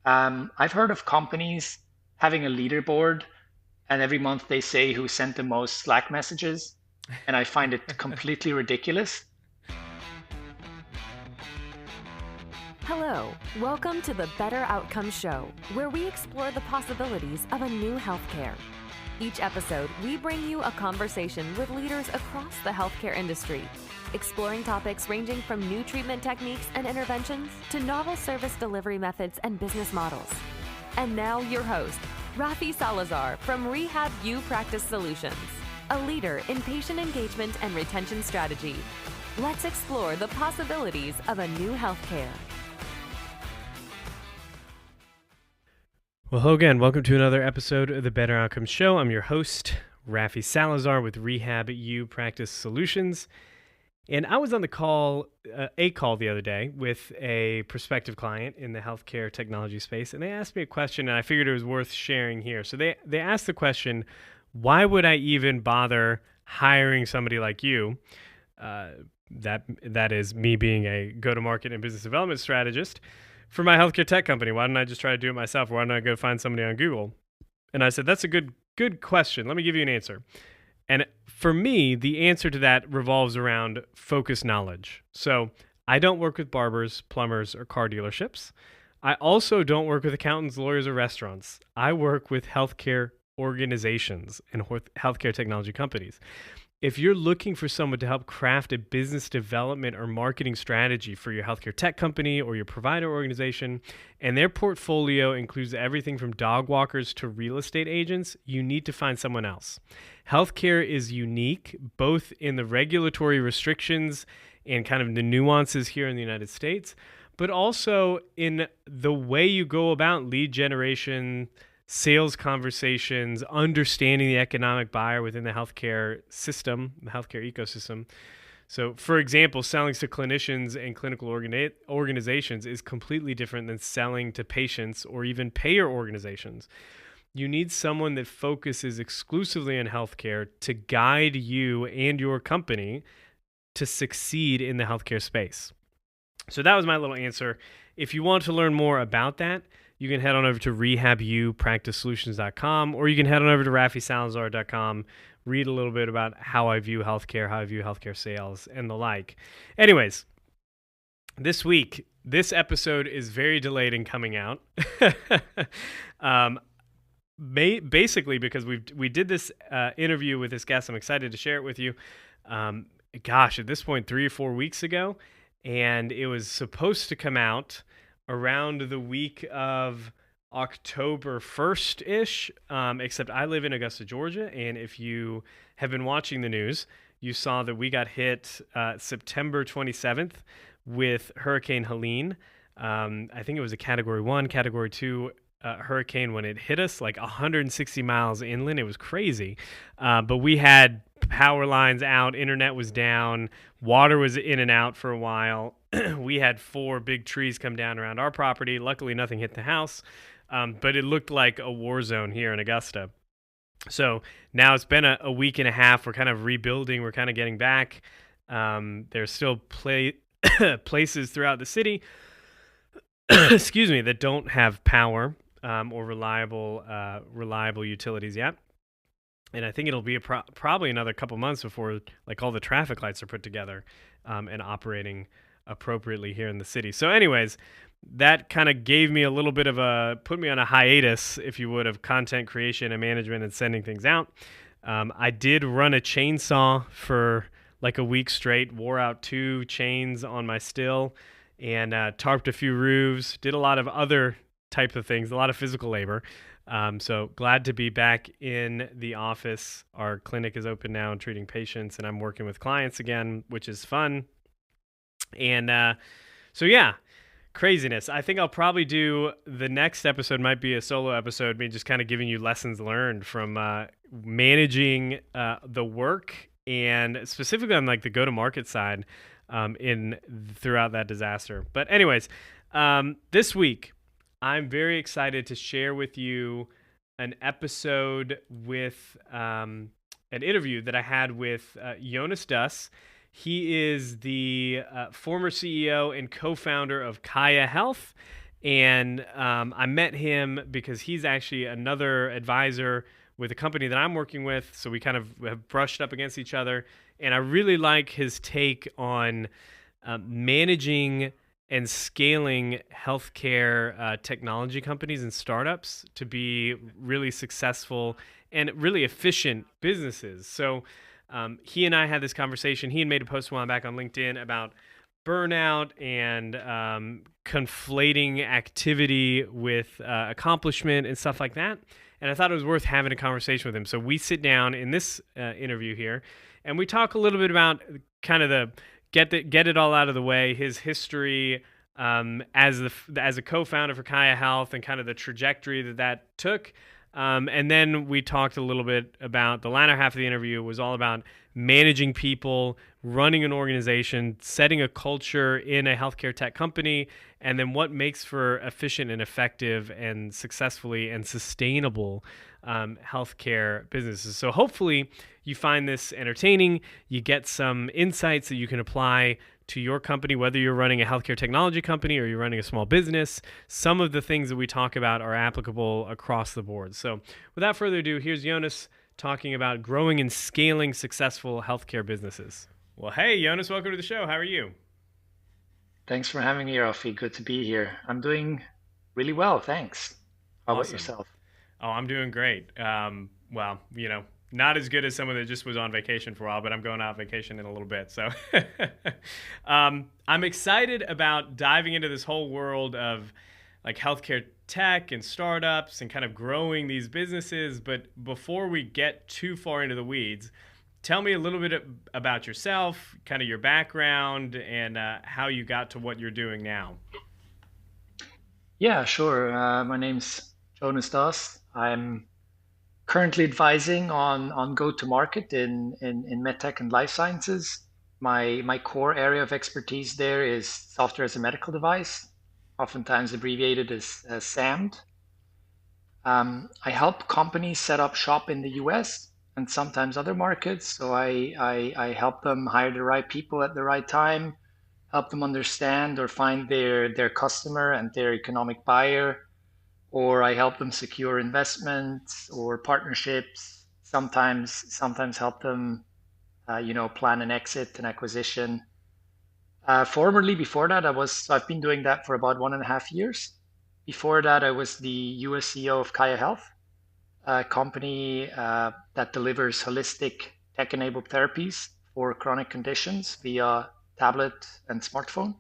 I've heard of companies having a leaderboard, and every month they say who sent the most Slack messages, and I find it completely ridiculous. Hello, welcome to the Better Outcomes Show, where we explore the possibilities of a new healthcare. Each episode, we bring you a conversation with leaders across the healthcare industry, exploring topics ranging from new treatment techniques and interventions to novel service delivery methods and business models. And now your host, Rafi Salazar from Rehab U Practice Solutions, a leader in patient engagement and retention strategy. Let's explore the possibilities of a new healthcare. Well, hello again. Welcome to another episode of the Better Outcomes Show. I'm your host, Rafi Salazar with Rehab U Practice Solutions. And I was on the call the other day with a prospective client in the healthcare technology space, and they asked me a question, and I figured it was worth sharing here. So they asked the question, why would I even bother hiring somebody like you? That is me being a go-to-market and business development strategist for my healthcare tech company. Why don't I just try to do it myself? Why don't I go find somebody on Google? And I said, that's a good question. Let me give you an answer. And for me, the answer to that revolves around focused knowledge. So I don't work with barbers, plumbers, or car dealerships. I also don't work with accountants, lawyers, or restaurants. I work with healthcare organizations and healthcare technology companies. If you're looking for someone to help craft a business development or marketing strategy for your healthcare tech company or your provider organization, and their portfolio includes everything from dog walkers to real estate agents, you need to find someone else. Healthcare is unique, both in the regulatory restrictions and kind of the nuances here in the United States, but also in the way you go about lead generation, sales conversations, understanding the economic buyer within the healthcare system, the healthcare ecosystem. So, for example, selling to clinicians and clinical organizations is completely different than selling to patients or even payer organizations. You need someone that focuses exclusively on healthcare to guide you and your company to succeed in the healthcare space. So that was my little answer. If you want to learn more about that, you can head on over to rehabupracticesolutions.com, or you can head on over to rafisalazar.com, read a little bit about how I view healthcare sales, and the like. Anyways, this week, this episode is very delayed in coming out. Basically because we did this interview with this guest. I'm excited to share it with you. At this point, 3 or 4 weeks ago, and it was supposed to come out around the week of October 1st-ish, except I live in Augusta, Georgia, and if you have been watching the news, you saw that we got hit September 27th with Hurricane Helene. I think it was a Category 1, Category 2 hurricane when it hit us, like 160 miles inland. It was crazy, but we had power lines out, internet was down, water was in and out for a while. We had 4 big trees come down around our property. Luckily, nothing hit the house, but it looked like a war zone here in Augusta. So now it's been a week and a half. We're kind of rebuilding. We're kind of getting back. There's still places throughout the city, excuse me, that don't have power or reliable utilities yet. And I think it'll be probably another couple months before like all the traffic lights are put together and operating appropriately here in the city. So anyways, that kind of gave me a little bit of put me on a hiatus, if you would, of content creation and management and sending things out. I did run a chainsaw for like a week straight, wore out 2 chains on my still, and tarped a few roofs, did a lot of other types of things, a lot of physical labor. So glad to be back in the office. Our clinic is open now and treating patients, and I'm working with clients again, which is fun. And so yeah, craziness. I think I'll probably do the next episode, might be a solo episode, me just kind of giving you lessons learned from managing the work, and specifically on like the go-to-market side throughout that disaster. But anyways, this week, I'm very excited to share with you an episode with an interview that I had with Jonas Duss. He is the former CEO and co-founder of Kaya Health, And I met him because he's actually another advisor with a company that I'm working with. So we kind of have brushed up against each other. And I really like his take on managing and scaling healthcare technology companies and startups to be really successful and really efficient businesses. So he and I had this conversation. He had made a post a while back on LinkedIn about burnout and conflating activity with accomplishment and stuff like that. And I thought it was worth having a conversation with him. So we sit down in this interview here, and we talk a little bit about kind of the get it all out of the way, his history as a co-founder for Kaya Health, and kind of the trajectory that took. And then we talked a little bit about the latter half of the interview was all about managing people, running an organization, setting a culture in a healthcare tech company, and then what makes for efficient and effective and successfully and sustainable healthcare businesses. So hopefully you find this entertaining. You get some insights that you can apply to your company, whether you're running a healthcare technology company or you're running a small business. Some of the things that we talk about are applicable across the board. So without further ado, here's Jonas talking about growing and scaling successful healthcare businesses. Well, hey, Jonas, welcome to the show. How are you? Thanks for having me, Rafi. Good to be here. I'm doing really well, thanks. How about Awesome. yourself? Oh, I'm doing great. Well, not as good as someone that just was on vacation for a while, but I'm going on vacation in a little bit. So I'm excited about diving into this whole world of like healthcare tech and startups and kind of growing these businesses. But before we get too far into the weeds, tell me a little bit about yourself, kind of your background, and how you got to what you're doing now. Yeah, sure. My name's Jonas Das. I'm currently advising on go-to-market in medtech and life sciences. My core area of expertise there is software as a medical device, oftentimes abbreviated as SAMD. I help companies set up shop in the US and sometimes other markets. So I help them hire the right people at the right time, help them understand or find their customer and their economic buyer, or I help them secure investments or partnerships. Sometimes help them, plan an exit, an acquisition. Formerly, before that, I've been doing that for about 1.5 years. Before that, I was the US CEO of Kaya Health, a company that delivers holistic tech-enabled therapies for chronic conditions via tablet and smartphone.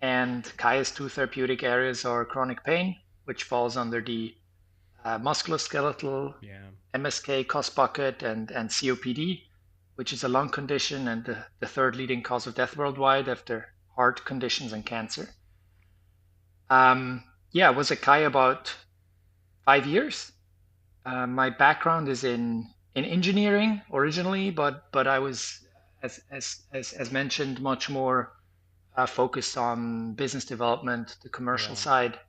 And Kaya's two therapeutic areas are chronic pain, which falls under the musculoskeletal Yeah. MSK cost bucket, and COPD, which is a lung condition and the third leading cause of death worldwide after heart conditions and cancer. Yeah, I was at Kaya about 5 years. My background is in engineering originally, but I was, as mentioned, much more focused on business development, the commercial Yeah. side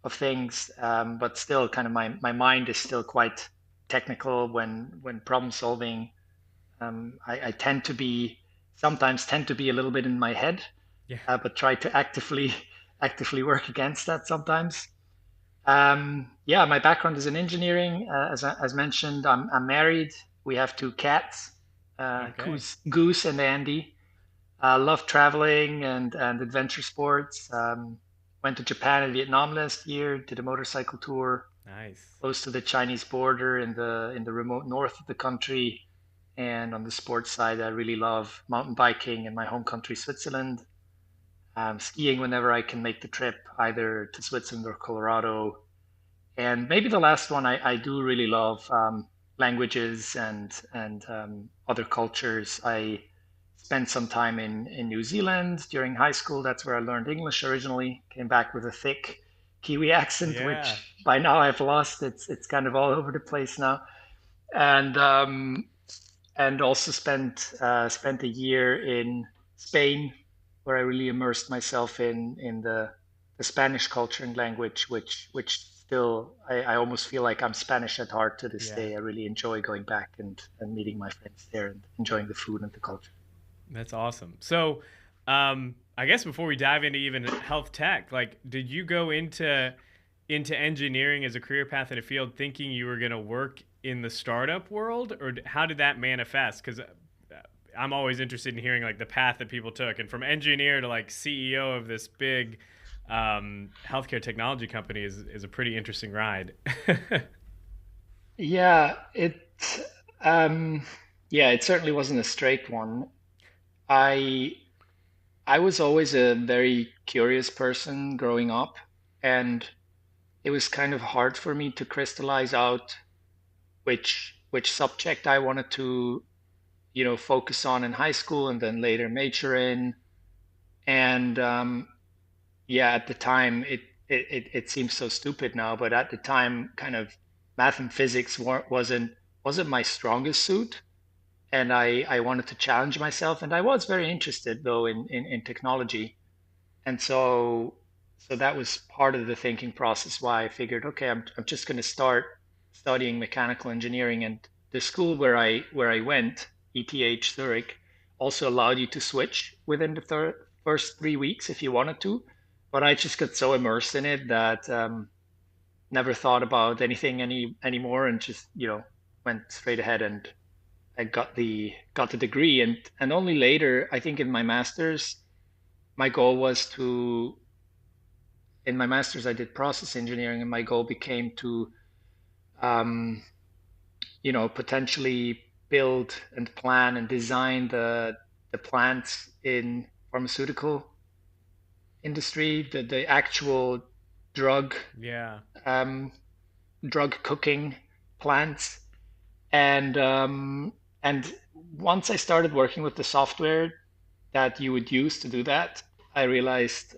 of things. But still, kind of my mind is still quite technical when problem solving. I sometimes tend to be a little bit in my head, Yeah. but try to actively work against that sometimes. Yeah, my background is in engineering. As mentioned, I'm married. We have two cats, Okay. Goose and Andy. Love traveling and adventure sports. Went to Japan and Vietnam last year. Did a motorcycle tour Nice. close to the Chinese border in the remote north of the country. And on the sports side, I really love mountain biking in my home country, Switzerland. Skiing whenever I can make the trip, either to Switzerland or Colorado. And maybe the last one, I do really love languages and other cultures. I spent some time in New Zealand during high school. That's where I learned English originally. Came back with a thick Kiwi accent, Yeah. which by now I've lost. It's kind of all over the place now. And also spent a year in Spain, where I really immersed myself in the Spanish culture and language, which still I almost feel like I'm Spanish at heart to this Yeah. day. I really enjoy going back and meeting my friends there and enjoying the food and the culture. That's awesome. So, I guess before we dive into even health tech, like, did you go into engineering as a career path in a field thinking you were going to work in the startup world, or how did that manifest? Because I'm always interested in hearing like the path that people took, and from engineer to like CEO of this big healthcare technology company is a pretty interesting ride. Yeah, um, yeah, it certainly wasn't a straight one. I I was always a very curious person growing up, and it was kind of hard for me to crystallize out which subject I wanted to, focus on in high school and then later major in. And yeah, at the time, it seems so stupid now, but at the time, kind of math and physics wasn't my strongest suit, and I wanted to challenge myself, and I was very interested though in technology. And so that was part of the thinking process why I figured, okay, I'm just going to start studying mechanical engineering. And the school where I went, ETH Zurich, also allowed you to switch within the first 3 weeks if you wanted to. But I just got so immersed in it that never thought about anything anymore, and just went straight ahead, and I got the degree. And only later, I think in my master's, my goal was to in my master's, I did process engineering, and my goal became to, um, potentially build and plan and design the plants in pharmaceutical industry, the actual drug Yeah, um, drug cooking plants, and and once I started working with the software that you would use to do that, I realized.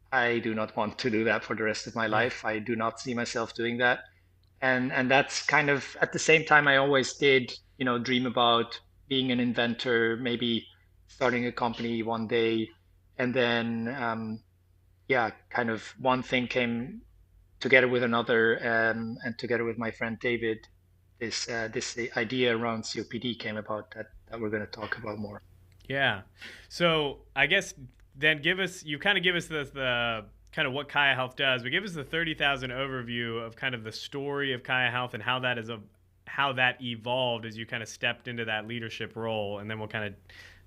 I do not want to do that for the rest of my yeah, life. I do not see myself doing that. And that's kind of at the same time I always did, dream about being an inventor, maybe starting a company one day. And then yeah, kind of one thing came together with another, and together with my friend David, this idea around COPD came about that we're going to talk about more. yeah. So I guess then give us you kind of give us the kind of what Kaya Health does, but give us the 30,000 overview of kind of the story of Kaya Health and how that evolved as you kind of stepped into that leadership role, and then we'll kind of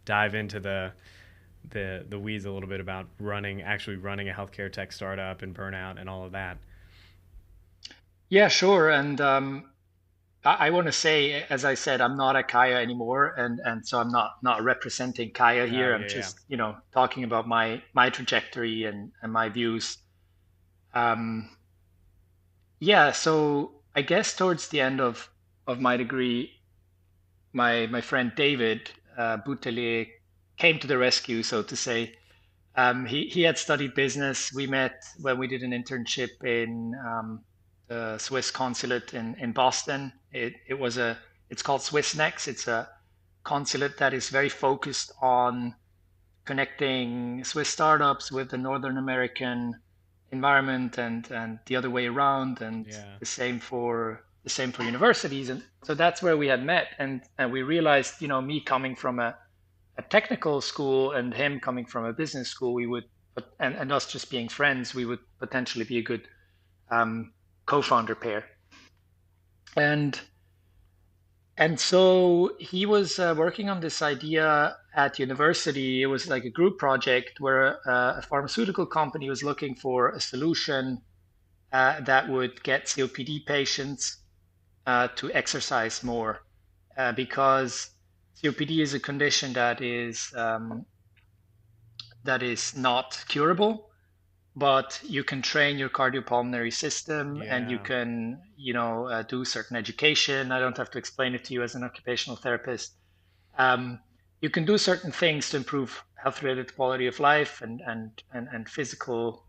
dive into the weeds a little bit about actually running a healthcare tech startup and burnout and all of that. Yeah, sure. And I want to say, as I said, I'm not a Kaya anymore, and so I'm not representing Kaya Oh here. I'm yeah, yeah, just, talking about my trajectory and my views. Um, yeah, so I guess towards the end of my degree, my friend David Boutelier came to the rescue, so to say. He had studied business. We met when we did an internship in the Swiss consulate in Boston. It's called Swiss Next. It's a consulate that is very focused on connecting Swiss startups with the Northern American environment, and the other way around, and yeah, the same for universities. And so that's where we had met, and we realized, me coming from a technical school and him coming from a business school, we would, and us just being friends, we would potentially be a good um, co-founder pair. And and so he was working on this idea at university. It was like a group project where a pharmaceutical company was looking for a solution that would get COPD patients to exercise more, because COPD is a condition that is not curable, but you can train your cardiopulmonary system, and you yeah, can, do certain education. I don't have to explain it to you as an occupational therapist. Um, you can do certain things to improve health-related quality of life, and physical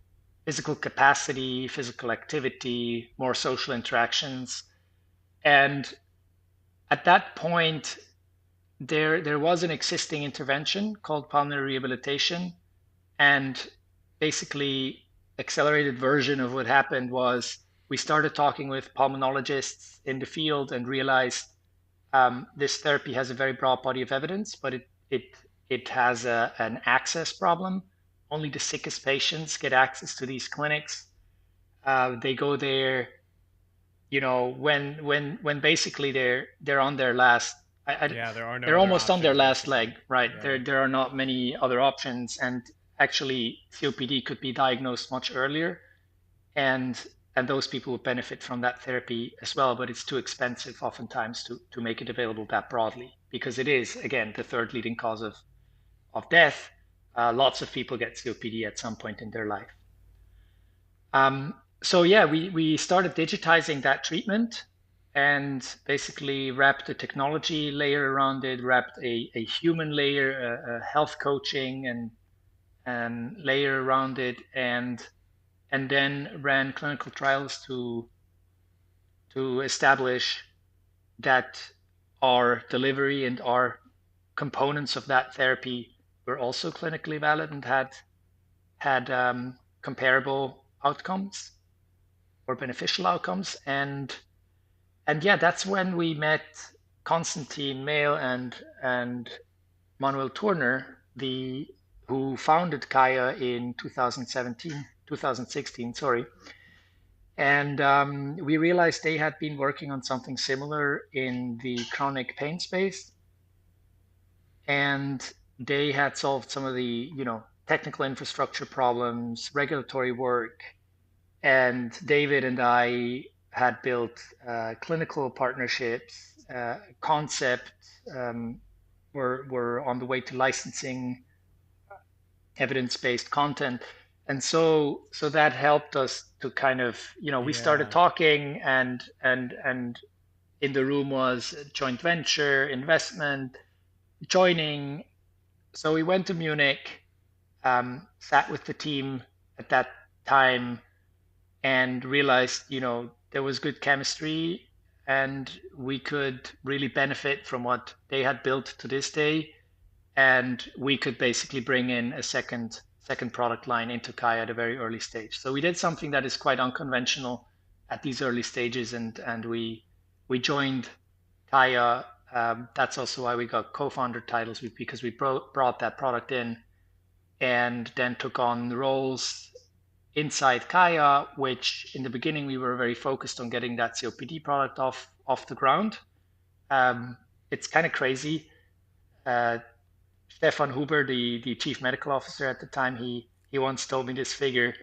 capacity, physical activity, more social interactions. And at that point, there was an existing intervention called pulmonary rehabilitation, and basically, accelerated version of what happened was we started talking with pulmonologists in the field and realized this therapy has a very broad body of evidence, but it it has an access problem. Only the sickest patients get access to these clinics. They go there, when basically they're on their last, Yeah, there are no they're other almost on their options last leg, basically. right? Yeah. There are not many other options, and actually COPD could be diagnosed much earlier, and and those people would benefit from that therapy as well. But it's too expensive oftentimes to make it available that broadly because it is again the third leading cause of death. Lots of people get COPD at some point in their life. So yeah, we started digitizing that treatment and basically wrapped a technology layer around it, wrapped a human layer, a health coaching and layer around it, and then ran clinical trials to establish that our delivery and our components of that therapy were also clinically valid and had comparable outcomes or beneficial outcomes. And yeah, that's when we met Constantine Mail and Manuel Turner, the who founded Kaya in 2016, sorry. And we realized they had been working on something similar in the chronic pain space, and they had solved some of the, technical infrastructure problems, regulatory work, and David and I had built clinical partnerships, concept. We're on the way to licensing evidence-based content, and so that helped us to kind of, we started Yeah. talking, and in the room was joint venture investment joining. So we went to Munich, sat with the team at that time, and realized, there was good chemistry and we could really benefit from what they had built to this day. And we could basically bring in a second product line into Kaya at a very early stage. So we did something that is quite unconventional at these early stages, and we joined Kaya. That's also why we got co-founder titles because we brought that product in and then took on the roles inside Kaya, which in the beginning we were very focused on getting that COPD product off the ground. Um, it's kind of crazy. Uh, Stefan Huber, the chief medical officer at the time, he once told me this figure.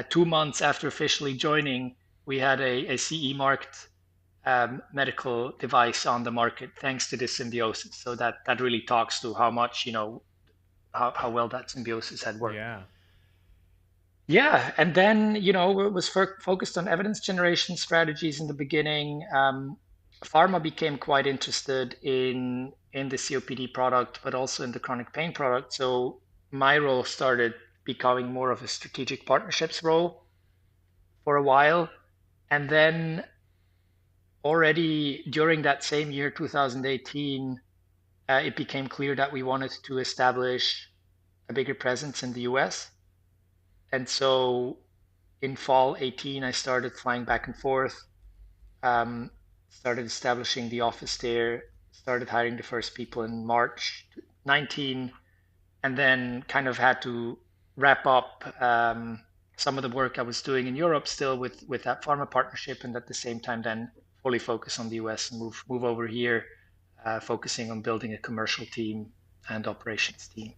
2 months after officially joining, we had a CE marked medical device on the market thanks to this symbiosis. So that really talks to how much, how well that symbiosis had worked. Yeah. Yeah, and then, it was focused on evidence generation strategies in the beginning. Pharma became quite interested in the COPD product, but also in the chronic pain product. So my role started becoming more of a strategic partnerships role for a while. And then already during that same year, 2018, it became clear that we wanted to establish a bigger presence in the US. And so in fall 18, I started flying back and forth, um, started establishing the office there, started hiring the first people in March 19, and then kind of had to wrap up some of the work I was doing in Europe still with that pharma partnership, and at the same time then fully focus on the US and move over here, focusing on building a commercial team and operations team.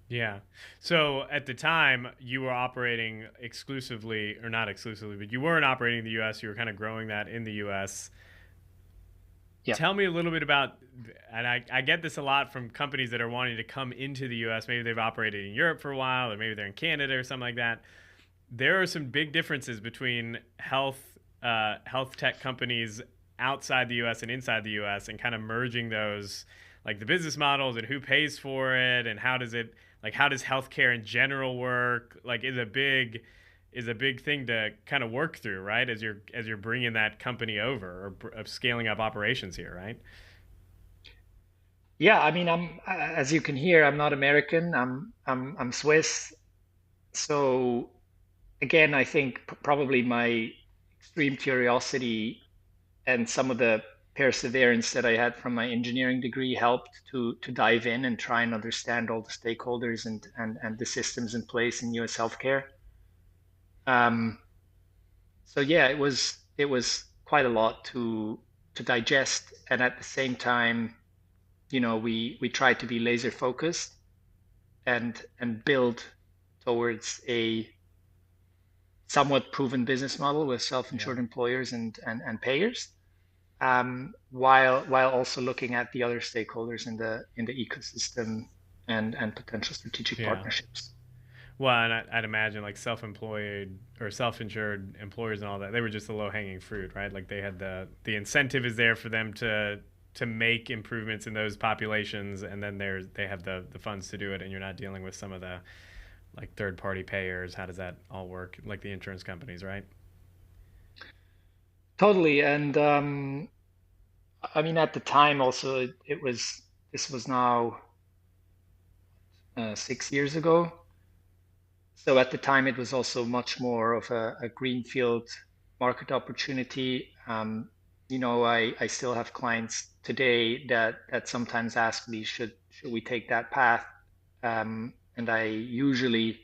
Yeah. So at the time, you were operating exclusively, or not exclusively, but you weren't operating in the U.S. You were kind of growing that in the U.S. Yeah. Tell me a little bit about, and I get this a lot from companies that are wanting to come into the U.S. Maybe they've operated in Europe for a while, or maybe they're in Canada or something like that. There are some big differences between health tech companies outside the U.S. and inside the U.S. and kind of merging those, like the business models and who pays for it and how does healthcare in general work? Like, is a big thing to kind of work through, right? As you're bringing that company over or scaling up operations here, right? Yeah, I mean, as you can hear, I'm not American. I'm Swiss. So again, I think probably my extreme curiosity and some of the perseverance that I had from my engineering degree helped to dive in and try and understand all the stakeholders and the systems in place in US healthcare. Um, so yeah, it was quite a lot to digest, and at the same time, we tried to be laser focused and build towards a somewhat proven business model with Yeah. self-insured employers and payers, while also looking at the other stakeholders in the ecosystem and potential strategic Yeah. partnerships. Well, and I'd imagine like self-employed or self-insured employers and all that, they were just the low-hanging fruit, right? Like they had the incentive is there for them to make improvements in those populations, and then they have the funds to do it, and you're not dealing with some of the like third-party payers. How does that all work? Like the insurance companies, right? Totally, and I mean at the time also it was this was now 6 years ago. So at the time, it was also much more of a greenfield market opportunity. I still have clients today that sometimes ask me, should we take that path? And I usually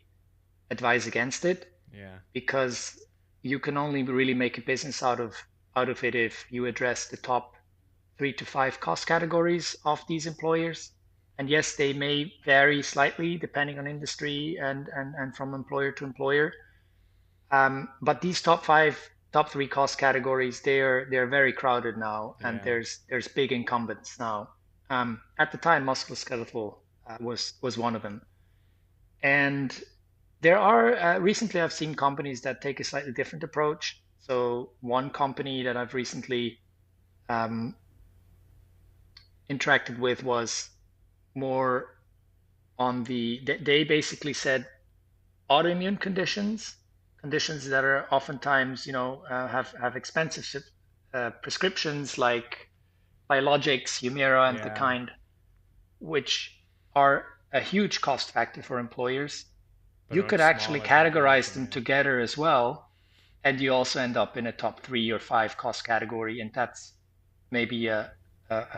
advise against it Yeah. because you can only really make a business out of it if you address the top 3 to 5 cost categories of these employers. And yes, they may vary slightly depending on industry and from employer to employer. But these top three cost categories, they're very crowded now, and Yeah. there's big incumbents now. At the time, musculoskeletal was one of them, and there are recently I've seen companies that take a slightly different approach. So one company that I've recently um, interacted with was more on they basically said autoimmune conditions that are oftentimes, have expensive prescriptions like biologics, Humira, and the Yeah. kind, which are a huge cost factor for employers. But a You could much actually smaller categorize population. them Yeah. together as well, and you also end up in a top 3 or 5 cost category, and that's maybe a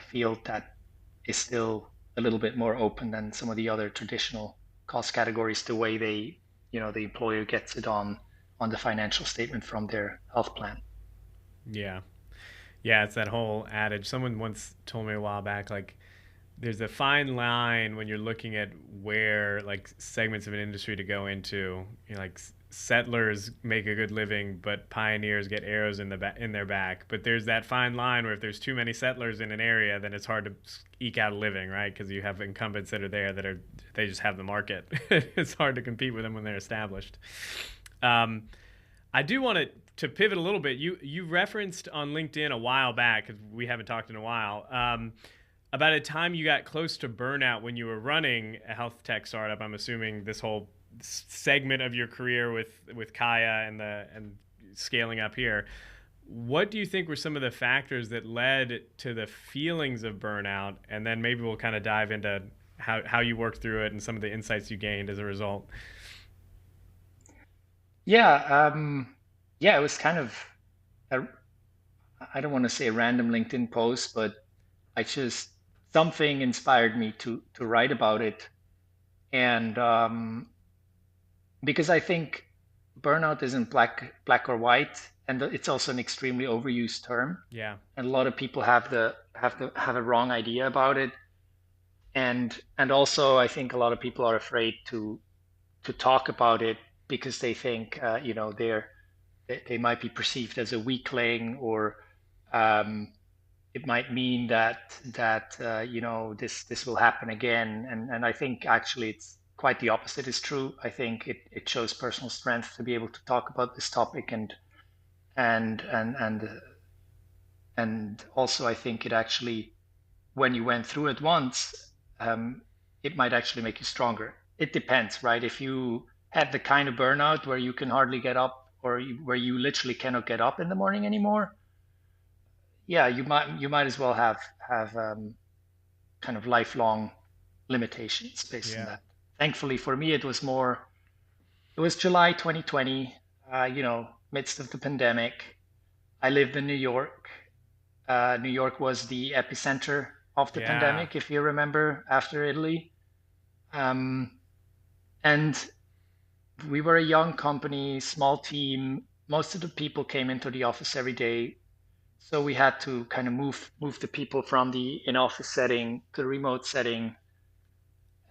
field that is still a little bit more open than some of the other traditional cost categories, the way the employer gets it on the financial statement from their health plan. Yeah. Yeah. It's that whole adage. Someone once told me a while back, like there's a fine line when you're looking at where like segments of an industry to go into. Like settlers make a good living, but pioneers get arrows in their back. But there's that fine line where if there's too many settlers in an area, then it's hard to eke out a living, right? Because you have incumbents that are there that are they just have the market. It's hard to compete with them when they're established. Um, I do want to pivot a little bit. You referenced on LinkedIn a while back because we haven't talked in a while. About a time you got close to burnout when you were running a health tech startup. I'm assuming this whole segment of your career with Kaya and scaling up here. What do you think were some of the factors that led to the feelings of burnout? And then maybe we'll kind of dive into how you worked through it and some of the insights you gained as a result. Yeah, yeah, it was kind of a, I don't want to say a random LinkedIn post, but I just something inspired me to write about it, and because I think burnout isn't black or white, and it's also an extremely overused term, Yeah. and a lot of people have a wrong idea about it, and also I think a lot of people are afraid to talk about it because they think they might be perceived as a weakling, or um, it might mean that this will happen again, and I think actually it's quite the opposite is true. I think it shows personal strength to be able to talk about this topic, and and and and also I think it actually, when you went through it once, um, it might actually make you stronger. It depends, right? If you had the kind of burnout where you can hardly get up, or where you literally cannot get up in the morning anymore, yeah, you might as well have kind of lifelong limitations based on Yeah. that. Thankfully for me, it was more. It was July 2020, midst of the pandemic. I lived in New York. New York was the epicenter of the Yeah. pandemic, if you remember, after Italy. Um, and we were a young company, small team. Most of the people came into the office every day, so we had to kind of move the people from the in-office setting to the remote setting.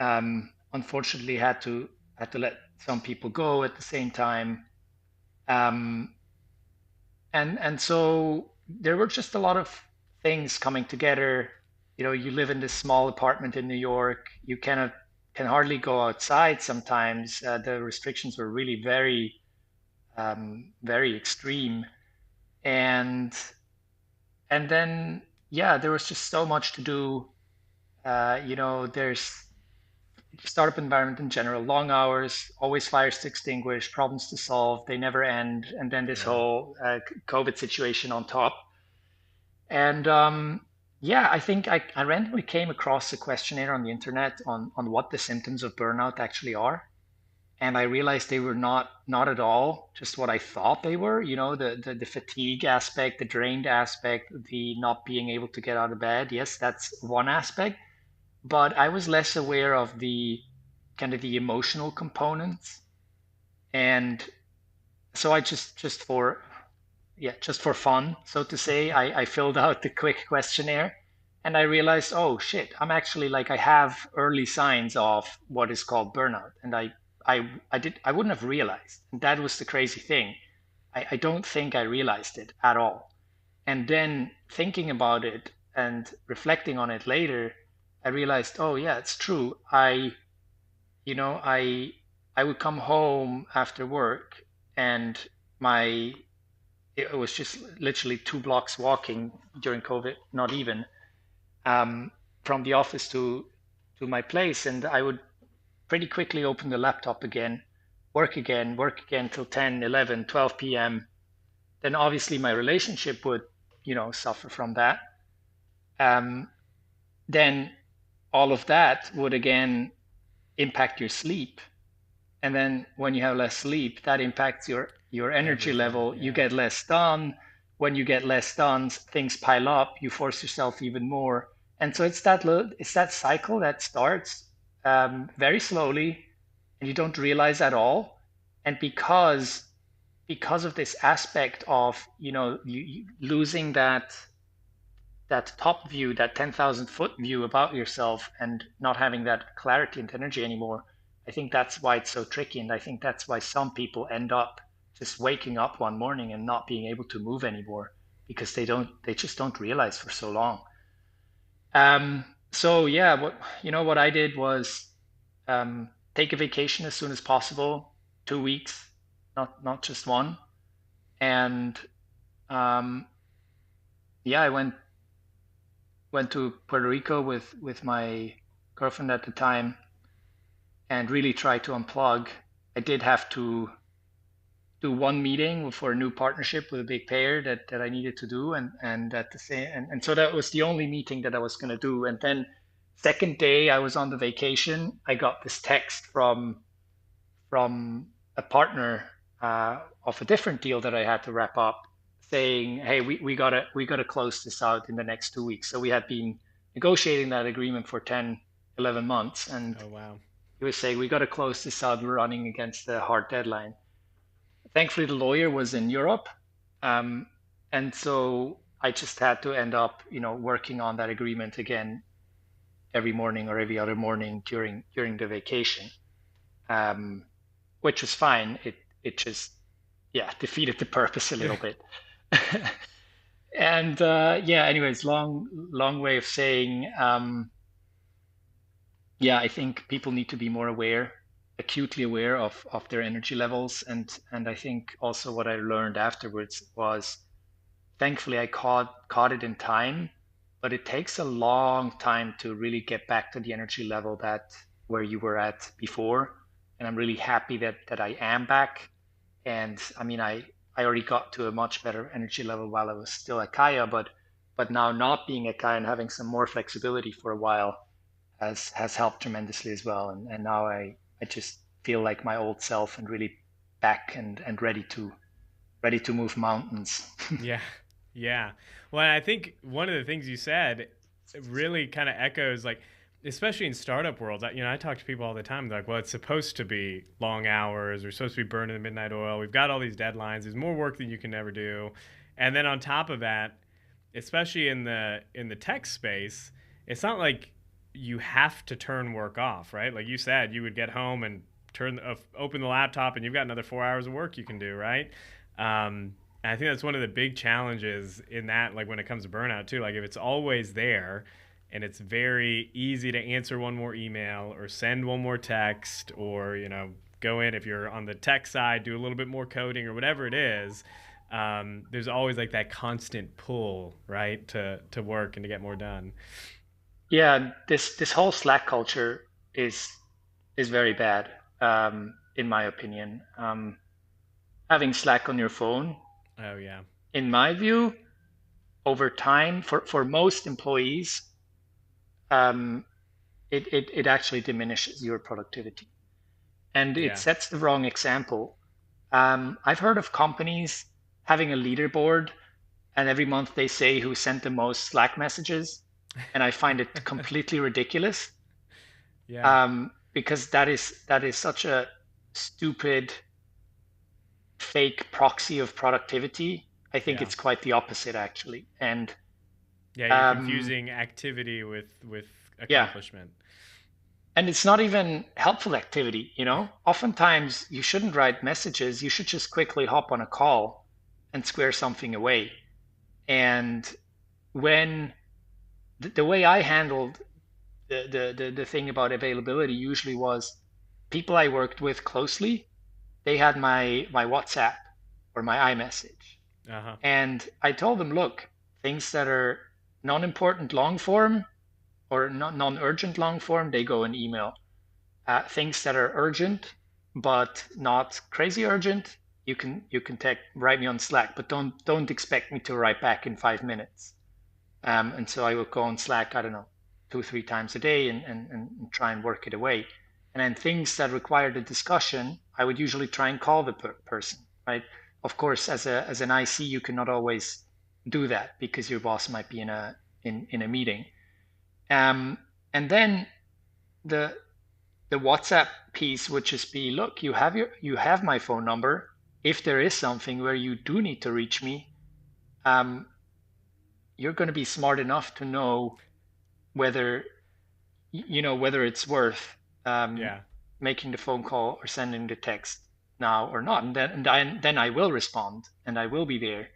Unfortunately, had to let some people go at the same time. Um, and so there were just a lot of things coming together. You know, you live in this small apartment in New York. You cannot can hardly go outside sometimes. The restrictions were really very extreme, and and then yeah, there was just so much to do. There's startup environment in general, long hours, always fires to extinguish, problems to solve, they never end, and then this Yeah. whole COVID situation on top. And yeah, I think I randomly came across a questionnaire on the internet on what the symptoms of burnout actually are. And I realized they were not at all just what I thought they were. You know, the fatigue aspect, the drained aspect, the not being able to get out of bed. Yes, that's one aspect. But I was less aware of the kind of the emotional components. And so I just for yeah, just for fun, so to say, I filled out the quick questionnaire and I realized, oh shit, I'm actually like I have early signs of what is called burnout. And I wouldn't have realized. And that was the crazy thing. I don't think I realized it at all. And then thinking about it and reflecting on it later, I realized, oh yeah, it's true. You know, I would come home after work and my it was just literally 2 blocks walking during COVID, not even, um, from the office to my place. And I would pretty quickly open the laptop again, work again till 10, 11, 12 p.m. Then obviously my relationship would, suffer from that. Um, then all of that would again impact your sleep. And then when you have less sleep, that impacts your energy Everything. level. You Yeah. get less done. When you get less done, things pile up. You force yourself even more. And so it's that cycle that starts very slowly, and you don't realize at all. And because of this aspect of you losing that top view, that 10,000-foot view about yourself, and not having that clarity and energy anymore. I think that's why it's so tricky. And I think that's why some people end up just waking up one morning and not being able to move anymore because they just don't realize for so long. So yeah, what I did was take a vacation as soon as possible, 2 weeks, not just one. And um, yeah, I went to Puerto Rico with my girlfriend at the time and really tried to unplug. I did have to do one meeting for a new partnership with a big payer that I needed to do, and at the same and so that was the only meeting that I was going to do. And then second day I was on the vacation, I got this text from a partner of a different deal that I had to wrap up, saying, "Hey, we gotta close this out in the next 2 weeks." So we had been negotiating that agreement for 10, 11 months, and Oh wow. he was saying, "We gotta close this out. We're running against the hard deadline." Thankfully, the lawyer was in Europe, um, and so I just had to end up, working on that agreement again every morning or every other morning during the vacation. Um, which was fine. It just yeah defeated the purpose a little bit. And yeah, anyways, long way of saying yeah, I think people need to be more aware, acutely aware of their energy levels, and I think also what I learned afterwards was thankfully I caught it in time, but it takes a long time to really get back to the energy level that where you were at before. And I'm really happy that I am back. And I mean, I already got to a much better energy level while I was still at Kaya, but now not being at Kaya and having some more flexibility for a while has helped tremendously as well. And now I just feel like my old self and really back and ready to move mountains. Yeah. Yeah. Well, I think one of the things you said really kind of echoes, like, especially in startup worlds. I talk to people all the time. They're like, well, it's supposed to be long hours. We're supposed to be burning the midnight oil. We've got all these deadlines. There's more work than you can ever do. And then on top of that, especially in the tech space, it's not like you have to turn work off, right? Like you said, you would get home and open the laptop, and you've got another 4 hours of work you can do, right? And I think that's one of the big challenges in that, like when it comes to burnout too. Like if it's always there, and it's very easy to answer one more email or send one more text, or go in, if you're on the tech side, do a little bit more coding or whatever it is. There's always like that constant pull, right, to work and to get more done. Yeah, this whole Slack culture is is very bad, in my opinion. Having Slack on your phone, Oh yeah, in my view, over time, for most employees, um, it actually diminishes your productivity, and it yeah, sets the wrong example. I've heard of companies having a leaderboard, and every month they say who sent the most Slack messages, and I find it completely ridiculous, yeah, because that is such a stupid fake proxy of productivity. I think yeah, it's quite the opposite actually. And yeah. You're um, confusing activity with yeah, accomplishment. and it's not even helpful activity, you know? Oftentimes you shouldn't write messages, you should just quickly hop on a call and square something away. And when the way I handled the thing about availability usually was people I worked with closely, they had my WhatsApp or my iMessage. Uh huh. And I told them, look, things that are non-important long form or non-urgent long form, they go in email. Things that are urgent but not crazy urgent, you can write me on Slack, but don't expect me to write back in 5 minutes. And so I would go on Slack, I don't know, 2 3 times a day and try and work it away. And then things that required a discussion, I would usually try and call the person, right? Of course, as an IC, you cannot always do that because your boss might be in a meeting. Um, and then the the WhatsApp piece would just be, look, you have my phone number. If there is something where you do need to reach me, um, you're going to be smart enough to know whether whether it's worth um, Yeah. making the phone call or sending the text now or not. And then I will respond and I will be there.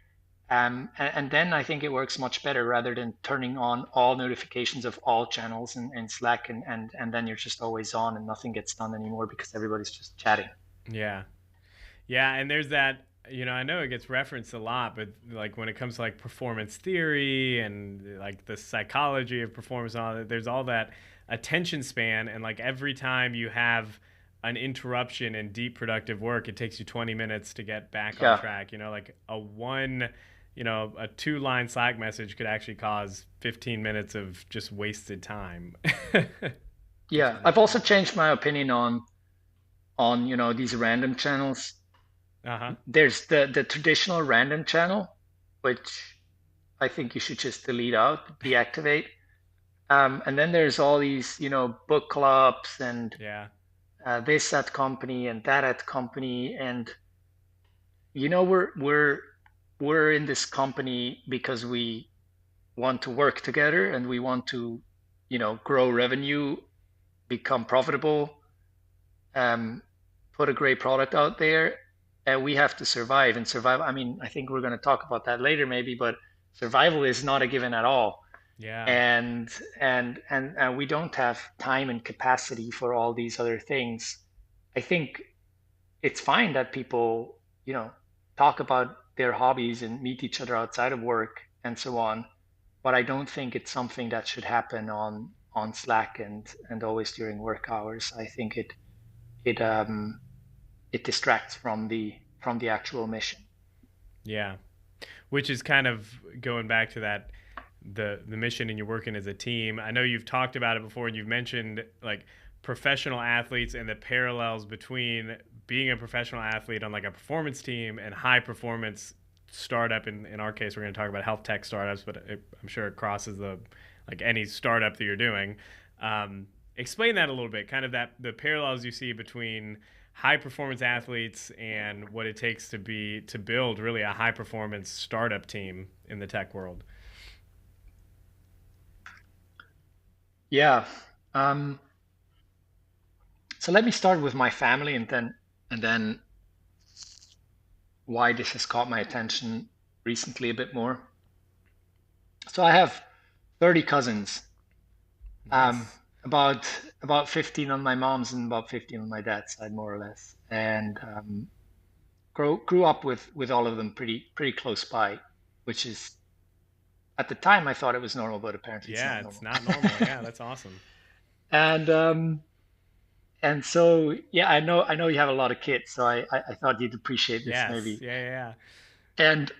And then I think it works much better rather than turning on all notifications of all channels in Slack, and then you're just always on and nothing gets done anymore because everybody's just chatting. Yeah. Yeah, and there's that, I know it gets referenced a lot, but like when it comes to like performance theory and like the psychology of performance and all that, there's all that attention span, and like every time you have an interruption in deep productive work, it takes you 20 minutes to get back on Yeah, track. Like a two-line Slack message could actually cause 15 minutes of just wasted time, which yeah. is I've not also good. changed my opinion on these random channels. Uh-huh. There's the traditional random channel, which I think you should just delete out, deactivate. And then there's all these, book clubs and Yeah. this at company and that at company, and we're in this company because we want to work together and we want to, grow revenue, become profitable, um, put a great product out there, and we have to survive. And survive, I mean, I think we're going to talk about that later maybe, but survival is not a given at all. Yeah. And we don't have time and capacity for all these other things. I think it's fine that people, talk about their hobbies and meet each other outside of work and so on, but I don't think it's something that should happen on Slack and always during work hours. I think it it distracts from the actual mission. Yeah. Which is kind of going back to that, the mission, and you're working as a team. I know you've talked about it before, and you've mentioned like professional athletes and the parallels between being a professional athlete on like a performance team and high performance startup. In our case, we're going to talk about health tech startups, but I'm sure it crosses the like any startup that you're doing. Explain that a little bit, kind of that the parallels you see between high performance athletes and what it takes to build really a high performance startup team in the tech world. Yeah. Um, so let me start with my family and then why this has caught my attention recently a bit more. So I have 30 cousins, um, Nice. about about 15 on my mom's and about 15 on my dad's side, more or less, and grew up with all of them pretty close by, which is at the time I thought it was normal, but apparently it's Yeah, not it's normal. not normal. Yeah, that's awesome. And and so yeah, I know you have a lot of kids, so I thought you'd appreciate this Yes. maybe. Yeah, yeah, yeah. And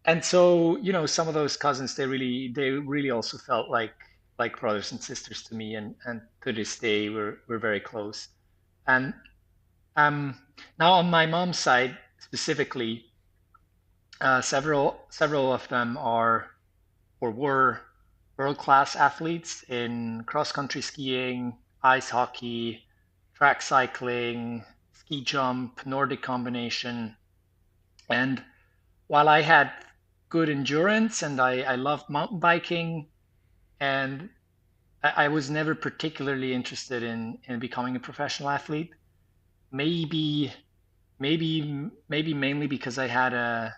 and so some of those cousins they really also felt like brothers and sisters to me, and to this day we're very close. And um, now on my mom's side specifically, several of them are or were world-class athletes in cross-country skiing, ice hockey, track cycling, ski jump, Nordic combination. And while I had good endurance and I loved mountain biking, and I was never particularly interested in becoming a professional athlete. Maybe, maybe mainly because I had an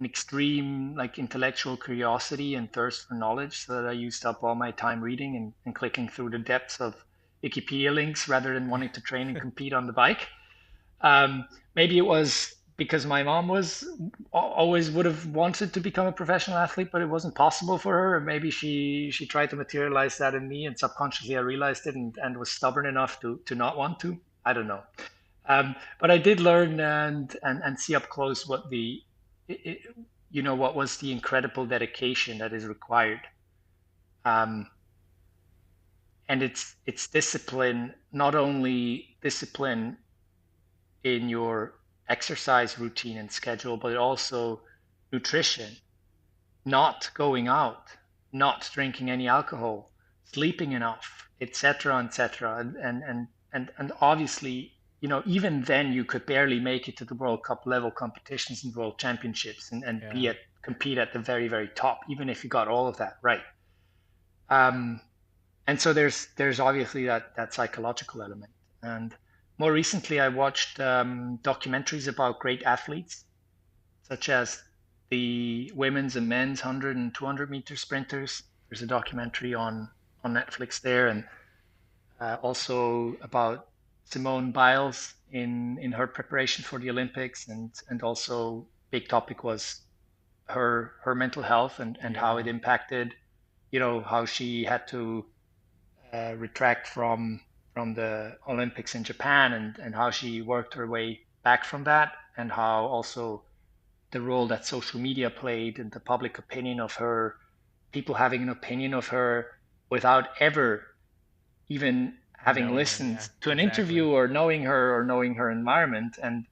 extreme like intellectual curiosity and thirst for knowledge, so that I used up all my time reading and clicking through the depths of Wikipedia links rather than wanting to train and compete on the bike. Maybe it was because my mom was always would have wanted to become a professional athlete, but it wasn't possible for her. Or maybe she tried to materialize that in me, and subconsciously I realized it and was stubborn enough to not want to. I don't know. But I did learn and see up close what i i what was the incredible dedication that is required. Um, and it's discipline, not only discipline in your exercise routine and schedule, but also nutrition, not going out, not drinking any alcohol, sleeping enough, etc., etc. And obviously, even then you could barely make it to the World Cup level competitions and World Championships and Yeah. be at compete at the very, very top, even if you got all of that right. Um, and so there's obviously that psychological element. And more recently, I watched documentaries about great athletes, such as the women's and men's 100 and 200 meter sprinters. There's a documentary on Netflix there, and also about Simone Biles in her preparation for the Olympics, and also big topic was her mental health and how it Yeah. impacted, how she had to retract from the Olympics in Japan, and how she worked her way back from that, and how also the role that social media played and the public opinion of her, people having an opinion of her without ever even having Knowing her. listened Yeah. to an Exactly. interview or knowing her environment, and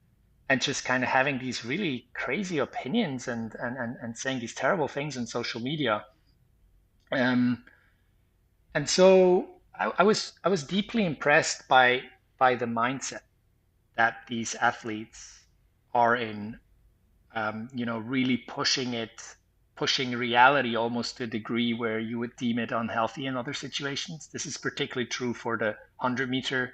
just kind of having these really crazy opinions and saying these terrible things on social media. Um, and so I was deeply impressed by the mindset that these athletes are in, really pushing reality almost to a degree where you would deem it unhealthy in other situations. This is particularly true for the 100-meter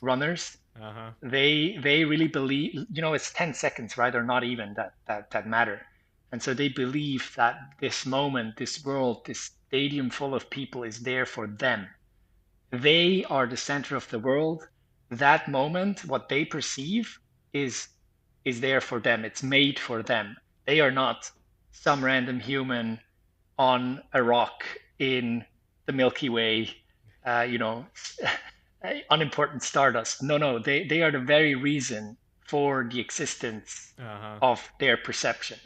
runners. Uh huh. They really believe, it's 10 seconds, right? Or not even that matter. And so they believe that this moment, this world, this stadium full of people is there for them. They are the center of the world. That moment, what they perceive is is there for them. It's made for them. They are not some random human on a rock in the Milky Way, uh, you know, unimportant stardust. No, no, they are the very reason for the existence Uh huh. of their perception.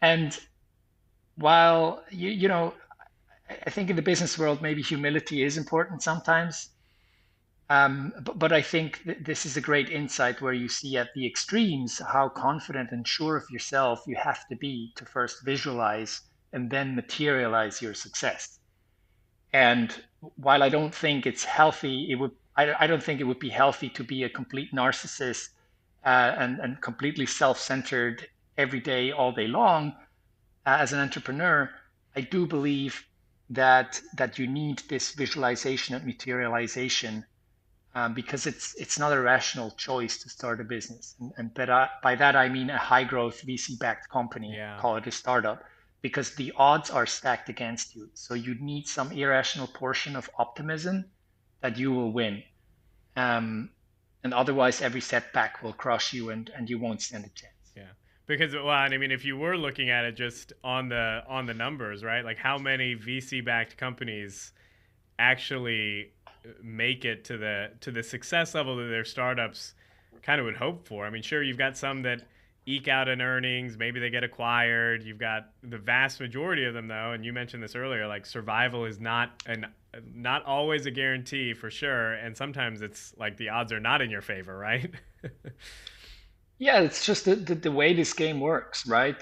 And while I think in the business world maybe humility is important sometimes. But I think this is a great insight where you see at the extremes how confident and sure of yourself you have to be to first visualize and then materialize your success. And while I don't think it's healthy, I don't think it would be healthy to be a complete narcissist and completely self-centered every day, all day long. As an entrepreneur, I do believe that you need this visualization and materialization because it's not a rational choice to start a business. And by that, I mean a high growth VC backed company, Yeah. call it a startup, because the odds are stacked against you. So you need some irrational portion of optimism that you will win. Um, and otherwise, every setback will crush you and you won't stand a chance. Yeah. Because well, and I mean, if you were looking at it just on the numbers, right? Like how many VC backed companies actually make it to the success level that their startups kind of would hope for. I mean, sure, you've got some that eke out in earnings, maybe they get acquired. You've got the vast majority of them though, and you mentioned this earlier, like survival is not always a guarantee for sure, and sometimes it's like the odds are not in your favor, right? Yeah, it's just the way this game works, right?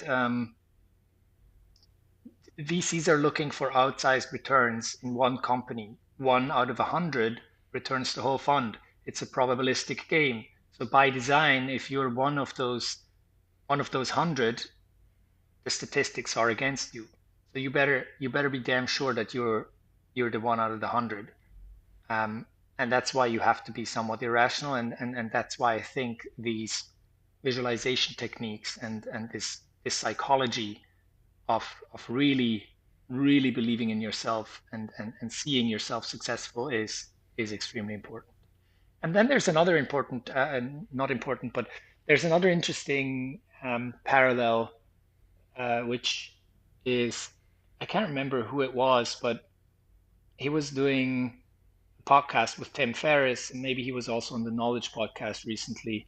VCs are looking for outsized returns in one company. One out of 100 returns the whole fund. It's a probabilistic game. So by design, if you're one of those 100, the statistics are against you. So you better be damn sure that you're the one out of the 100. Um, and that's why you have to be somewhat irrational, and that's why I think these visualization techniques and this psychology of really believing in yourself and seeing yourself successful is extremely important. And then there's another important, not important, but there's another interesting parallel, which is I can't remember who it was, but he was doing a podcast with Tim Ferriss, and maybe he was also on the Knowledge podcast recently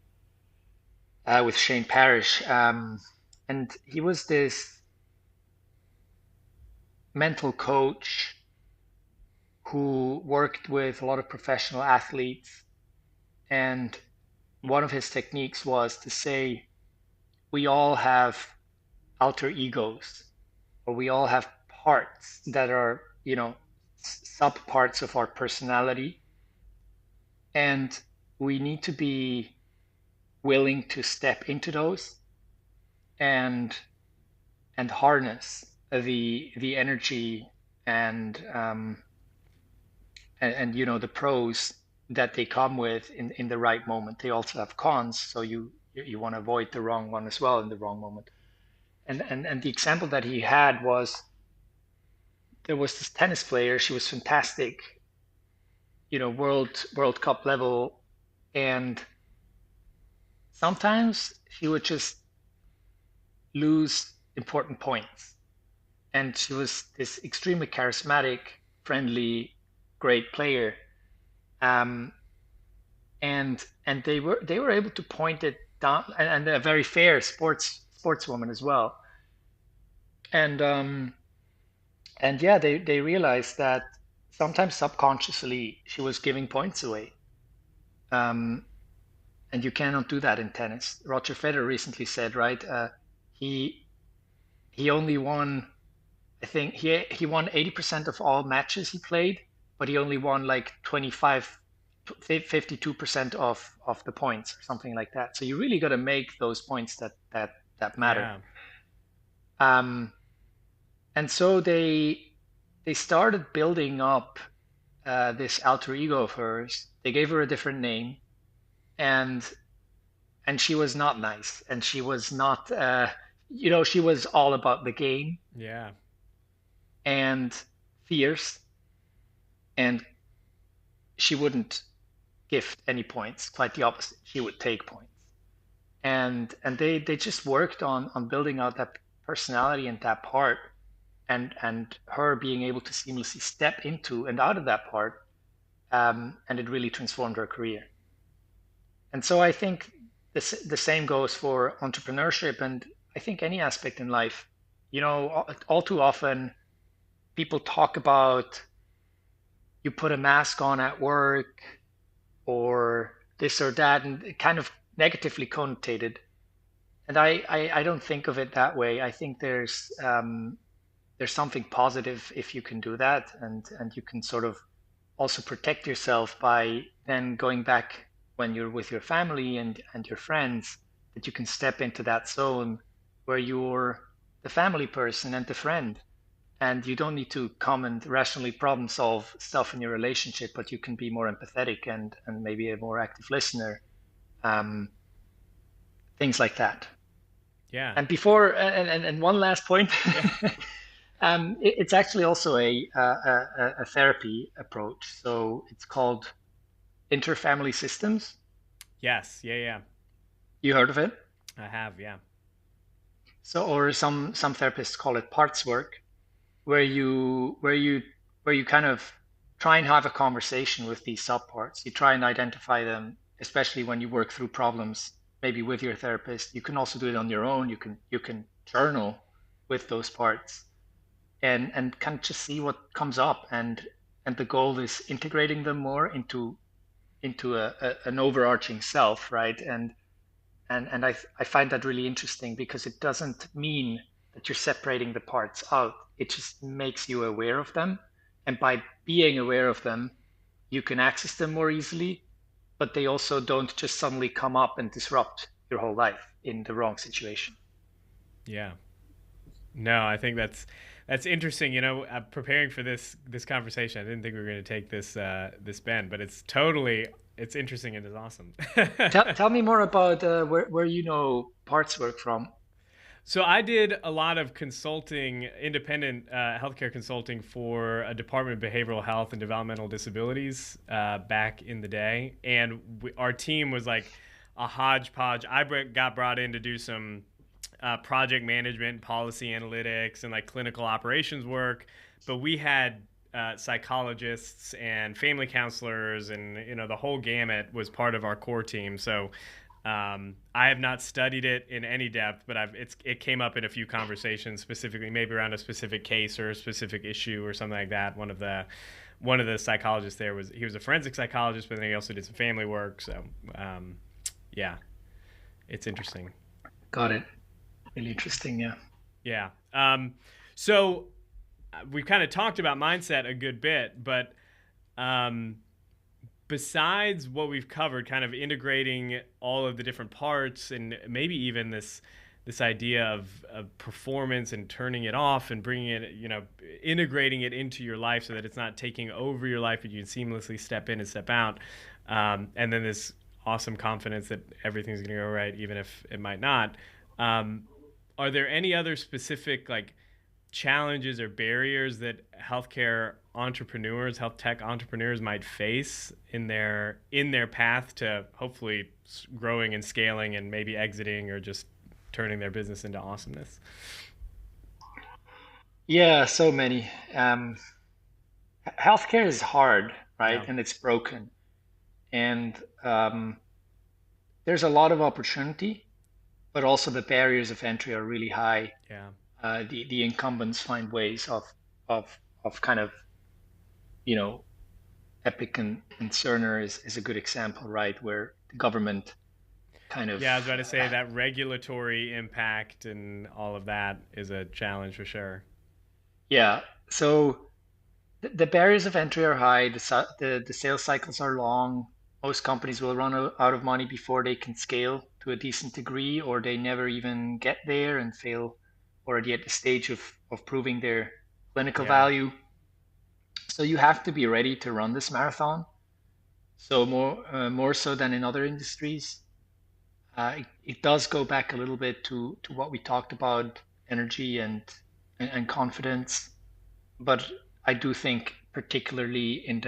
with Shane Parrish. And he was this mental coach who worked with a lot of professional athletes. And one of his techniques was to say, we all have alter egos, or we all have parts that are, sub parts of our personality. And we need to be willing to step into those and harness the energy and the pros that they come with in the right moment. They also have cons, so you want to avoid the wrong one as well in the wrong moment. And the example that he had was there was this tennis player. She was fantastic, World Cup level, and sometimes she would just lose important points. And she was this extremely charismatic, friendly, great player. Um, and they were able to point it down, and a very fair sportswoman as well. And yeah, they realized that sometimes subconsciously she was giving points away. Um, and you cannot do that in tennis. Roger Federer recently said, right? He he only won, I think he won 80% of all matches he played, but he only won like 52% of the points or something like that. So you really got to make those points that matter. Yeah. Um, and so they started building up this alter ego of hers. They gave her a different name, and she was not nice, and she was not, she was all about the game Yeah. and fierce, and she wouldn't gift any points. Quite the opposite, she would take points. And they just worked on building out that personality and that part, and her being able to seamlessly step into and out of that part, and it really transformed her career. And so I think the same goes for entrepreneurship, and I think any aspect in life. All too often people talk about you put a mask on at work, or this or that, and kind of negatively connotated. And I don't think of it that way. I think there's something positive if you can do that, and you can sort of also protect yourself by then going back when you're with your family and your friends, that you can step into that zone where you're the family person and the friend, and you don't need to come and rationally problem solve stuff in your relationship, but you can be more empathetic and maybe a more active listener, um, things like that. Yeah. And before, and one last point, Yeah. it's actually also a therapy approach. So it's called interfamily systems. Yes. Yeah. Yeah. You heard of it? I have. Yeah. So, or some therapists call it parts work, where you kind of try and have a conversation with these subparts. You try and identify them, especially when you work through problems, maybe with your therapist. You can also do it on your own. You can journal with those parts and kind of just see what comes up, and the goal is integrating them more into an overarching self, right? And I find that really interesting because it doesn't mean that you're separating the parts out. It just makes you aware of them. And by being aware of them, you can access them more easily, but they also don't just suddenly come up and disrupt your whole life in the wrong situation. Yeah. No, I think that's interesting. Preparing for this conversation, I didn't think we were going to take this bend, but it's interesting and it's awesome. Tell me more about where you know parts work from. So I did a lot of consulting, independent healthcare consulting for a Department of Behavioral Health and Developmental Disabilities back in the day, and our team was like a hodgepodge. Got brought in to do some project management, policy analytics, and like clinical operations work, but we had psychologists and family counselors, and the whole gamut was part of our core team. So I have not studied it in any depth, but it came up in a few conversations, specifically maybe around a specific case or a specific issue or something like that. One of the psychologists there he was a forensic psychologist, but then he also did some family work. So yeah, it's interesting. Got it. Really interesting. Yeah. Yeah. So we've kind of talked about mindset a good bit, but um, besides what we've covered, kind of integrating all of the different parts, and maybe even this idea of performance and turning it off and bringing it, integrating it into your life so that it's not taking over your life, but you can seamlessly step in and step out, and then this awesome confidence that everything's going to go right, even if it might not. Um, are there any other specific like challenges or barriers that health tech entrepreneurs might face in their path to hopefully growing and scaling and maybe exiting or just turning their business into awesomeness? Yeah, so many. Healthcare is hard, right? Yeah. And it's broken. And there's a lot of opportunity, but also the barriers of entry are really high. Yeah. The incumbents find ways of kind of, you know, Epic and Cerner is a good example, right? Where the government kind of, Yeah, I was about to say that regulatory impact and all of that is a challenge for sure. yeah. So the barriers of entry are high. The sales cycles are long. Most companies will run out of money before they can scale to a decent degree, or they never even get there and fail already at the stage of proving their clinical Yeah. value. So you have to be ready to run this marathon. So more so than in other industries. It does go back a little bit to what we talked about, energy and confidence. But I do think particularly in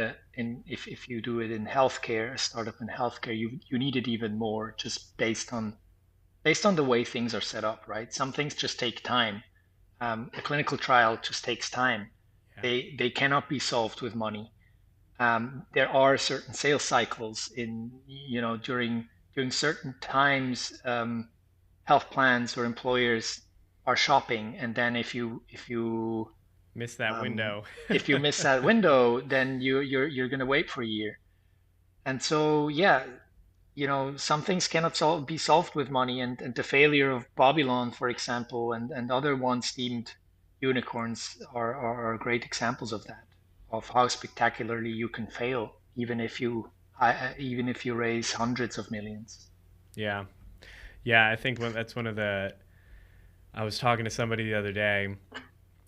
if you do it in healthcare, a startup in healthcare, you need it even more just based on the way things are set up, right? Some things just take time. A clinical trial just takes time. Yeah. They cannot be solved with money. There are certain sales cycles during certain times. Health plans or employers are shopping, and then Miss that um, window. if you miss that window, then you're going to wait for a year. And so, yeah, some things cannot be solved with money, and the failure of Babylon, for example, and other once deemed unicorns are great examples of that, of how spectacularly you can fail, even if you raise hundreds of millions. Yeah. Yeah, I think that's one of the. I was talking to somebody the other day,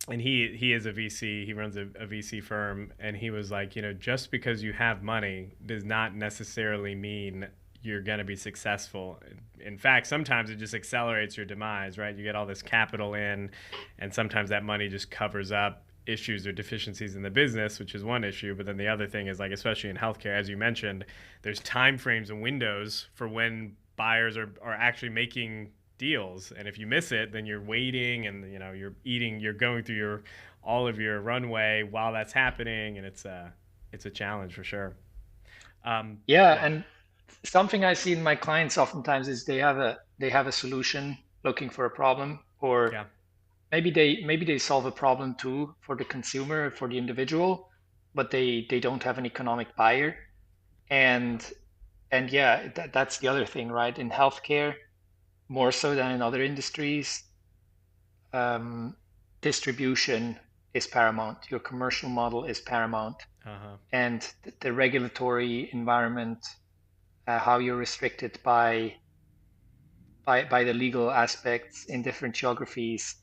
and he is a VC. He runs a VC firm, and he was like, just because you have money does not necessarily mean you're going to be successful. In fact, sometimes it just accelerates your demise, right? You get all this capital in, and sometimes that money just covers up issues or deficiencies in the business, which is one issue. But then the other thing is, like, especially in healthcare, as you mentioned, there's time frames and windows for when buyers are actually making deals, and if you miss it, then you're waiting, and you're going through your all of your runway while that's happening, and it's a challenge for sure. Yeah, Yeah. and something I see in my clients oftentimes is they have a solution looking for a problem, or Yeah. maybe they solve a problem too for the consumer, for the individual, but they don't have an economic buyer. And and yeah, that's the other thing, right? In healthcare, more so than in other industries, um, distribution is paramount. Your commercial model is paramount, Uh-huh. and the regulatory environment, how you're restricted by the legal aspects in different geographies.